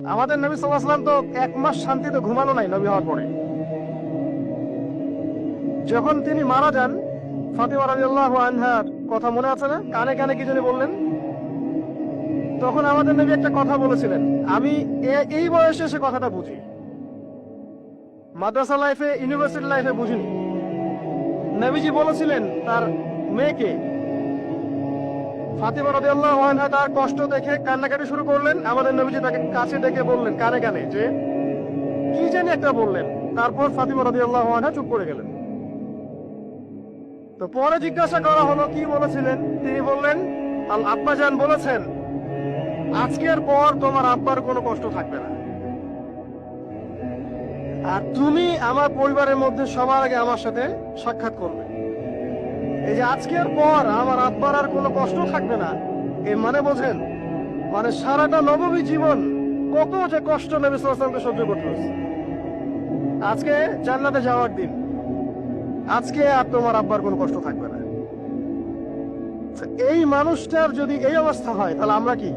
আমাদের নবী সাল্লাল্লাহু আলাইহি ওয়াসাল্লাম তো 1 মাস শান্তিতে ঘুমানো নাই নবী হওয়ার পরে। যখন তিনি মারা যান, ফাতিমা রাদিয়াল্লাহু আনহার কথা মনে আছে না? কানে কানে কি জানি বললেন। তখন আমাদের নবী একটা কথা বলেছিলেন, আমি এই বয়সে এসে কথাটা বুঝি, মাদ্রাসা লাইফে ইউনিভার্সিটি লাইফে বুঝিনি। নবীজি বলেছিলেন তার মেয়েকে, ফাতিমা রাদিয়াল্লাহু আনহা তার কষ্ট দেখে কান্নাকাটি শুরু করলেন। আমাদের নবীজি তাকে কাছে ডেকে বললেন কানে কানে যে কি জানি একটা বললেন। তারপর ফাতিমা রাদিয়াল্লাহু আনহা চুপ করে গেলেন। তো পরে জিজ্ঞাসা করা হলো কি বলেছিলেন, তিনি বললেন আব্বাজান বলেছেন আজকের পর তোমার আব্বার কোনো কষ্ট থাকবে না, আর তুমি আমার পরিবারের মধ্যে সবার আগে আমার সাথে সাক্ষাৎ করবে। এই যে আজকের পর আমার আব্বার আর কোনো কষ্ট থাকবে না, এর মানে বোঝেন, মানে সারাটা নববী জীবন কত যে কষ্ট নবী সাল্লাল্লাহু আলাইহি ওয়াসাল্লামকে সহ্য করতে হয়েছে। আজকে জান্নাতে যাওয়ার দিন, আজকে আর তোমার আব্বার কোনো কষ্ট থাকবে না। এই মানুষটার যদি এই অবস্থা হয় তাহলে আমরা কি?